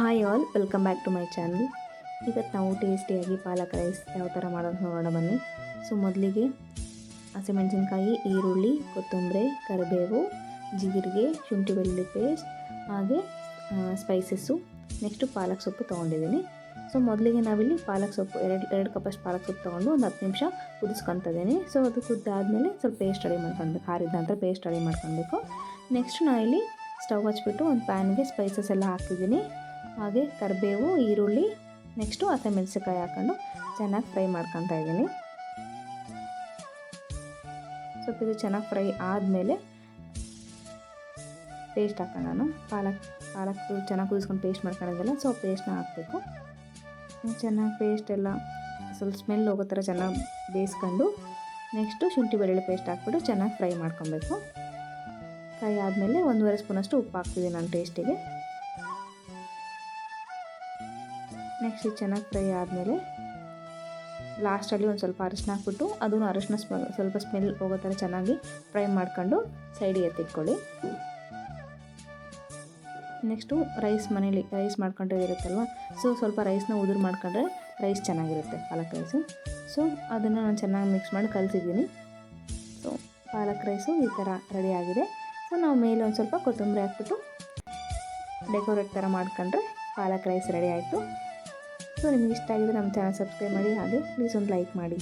Hi all, welcome back to my channel. ಇವತ್ತು ನಾವು ಟೇಸ್ಟಿಯಾಗಿ ಪಾಲಕ್ ರೈಸ್ ಯಾವ ಥರ ಮಾಡೋದು ನೋಡೋಣ ಬನ್ನಿ. ಸೊ ಮೊದಲಿಗೆ ಹಸಿಮೆಣಸಿನ್ಕಾಯಿ, ಈರುಳ್ಳಿ, ಕೊತ್ತಂಬರಿ, ಕರಿಬೇವು, ಜೀರಿಗೆ, ಶುಂಠಿ ಬೆಳ್ಳುಳ್ಳಿ ಪೇಸ್ಟ್, ಹಾಗೆ ಸ್ಪೈಸಸ್ಸು, ನೆಕ್ಸ್ಟು ಪಾಲಕ್ ಸೊಪ್ಪು ತೊಗೊಂಡಿದ್ದೀನಿ. ಸೊ ಮೊದಲಿಗೆ ನಾವಿಲ್ಲಿ ಪಾಲಕ್ ಸೊಪ್ಪು ಎರಡು ಕಪ್ಪಷ್ಟು ಪಾಲಕ್ ಸೊಪ್ಪು ತೊಗೊಂಡು ಒಂದು 10 ನಿಮಿಷ ಕುದಿಸ್ಕೊತಿದ್ದೀನಿ. ಸೊ ಅದು ಕುದ್ದಾದಮೇಲೆ ಸ್ವಲ್ಪ ಪೇಸ್ಟ್ ರೆಡಿ ಮಾಡ್ಕೊಳ್ಬೇಕು. ಆರಿದ ನಂತರ ಪೇಸ್ಟ್ ರೆಡಿ ಮಾಡ್ಕೊಳ್ಬೇಕು. ನೆಕ್ಸ್ಟ್ ನಾನಿಲ್ಲಿ ಸ್ಟವ್ ಹಚ್ಬಿಟ್ಟು ಒಂದು ಪ್ಯಾನ್ಗೆ ಸ್ಪೈಸಸ್ ಎಲ್ಲ ಹಾಕ್ತಿದ್ದೀನಿ. ಹಾಗೆ ಕರಿಬೇವು, ಈರುಳ್ಳಿ, ನೆಕ್ಸ್ಟು ಹಸಿಮೆಣಸಿನ್ಕಾಯಿ ಹಾಕ್ಕೊಂಡು ಚೆನ್ನಾಗಿ ಫ್ರೈ ಮಾಡ್ಕೊತಾ ಇದ್ದೀನಿ. ಸ್ವಲ್ಪ ಇದು ಚೆನ್ನಾಗಿ ಫ್ರೈ ಆದಮೇಲೆ ಪೇಸ್ಟ್ ಹಾಕೋಣ. ನಾನು ಪಾಲಕ್ ಚೆನ್ನಾಗಿ ಕುದಿಸ್ಕೊಂಡು ಪೇಸ್ಟ್ ಮಾಡ್ಕೊಂಡಿದ್ದೆಲ್ಲ, ಸೊ ಪೇಸ್ಟ್ನ ಹಾಕಬೇಕು. ಚೆನ್ನಾಗಿ ಪೇಸ್ಟ್ ಎಲ್ಲ ಸ್ವಲ್ಪ ಸ್ಮೆಲ್ ಹೋಗೋ ಥರ ಚೆನ್ನಾಗಿ ಬೇಯಿಸ್ಕೊಂಡು ನೆಕ್ಸ್ಟು ಶುಂಠಿ ಬೆಳ್ಳುಳ್ಳಿ ಪೇಸ್ಟ್ ಹಾಕ್ಬಿಟ್ಟು ಚೆನ್ನಾಗಿ ಫ್ರೈ ಮಾಡ್ಕೊಬೇಕು. ಫ್ರೈ ಆದಮೇಲೆ 1.5 ಸ್ಪೂನಷ್ಟು ಉಪ್ಪು ಹಾಕ್ತಿದ್ದೀನಿ ನಾನು ಟೇಸ್ಟಿಗೆ. ನೆಕ್ಸ್ಟ್ ಇದು ಚೆನ್ನಾಗಿ ಫ್ರೈ ಆದಮೇಲೆ ಲಾಸ್ಟಲ್ಲಿ ಒಂದು ಸ್ವಲ್ಪ ಅರಿಶಿನ ಹಾಕ್ಬಿಟ್ಟು ಅದನ್ನು ಅರಿಶಿನ ಸ್ವಲ್ಪ ಸ್ಮೆಲ್ ಹೋಗೋ ಥರ ಚೆನ್ನಾಗಿ ಫ್ರೈ ಮಾಡ್ಕೊಂಡು ಸೈಡಿಗೆ ಎತ್ತಿಟ್ಕೊಳ್ಳಿ. ನೆಕ್ಸ್ಟು ಮನೇಲಿ ರೈಸ್ ಮಾಡ್ಕೊಂಡಿರುತ್ತಲ್ವ, ಸೊ ಸ್ವಲ್ಪ ರೈಸ್ನ ಉದುರು ಮಾಡ್ಕೊಂಡ್ರೆ ರೈಸ್ ಚೆನ್ನಾಗಿರುತ್ತೆ, ಪಾಲಕ್ ರೈಸು. ಸೊ ಅದನ್ನು ನಾನು ಚೆನ್ನಾಗಿ ಮಿಕ್ಸ್ ಮಾಡಿ ಕಲಿಸಿದ್ದೀನಿ. ಸೊ ಪಾಲಕ್ ರೈಸು ಈ ಥರ ರೆಡಿ ಆಗಿದೆ. ಸೊ ನಾವು ಮೇಲೆ ಒಂದು ಸ್ವಲ್ಪ ಕೊತ್ತಂಬರಿ ಹಾಕ್ಬಿಟ್ಟು ಡೆಕೋರೇಟ್ ಥರ ಮಾಡ್ಕೊಂಡ್ರೆ ಪಾಲಕ್ ರೈಸ್ ರೆಡಿ ಆಯಿತು. ಸೊ ನಿಮ್ಗೆ ಇಷ್ಟ ಆಗಿದ್ರೆ ನಮ್ಮ ಚಾನಲ್ ಸಬ್ಸ್ಕ್ರೈಬ್ ಮಾಡಿ, ಹಾಗೆ ಪ್ಲೀಸ್ ಒಂದು ಲೈಕ್ ಮಾಡಿ.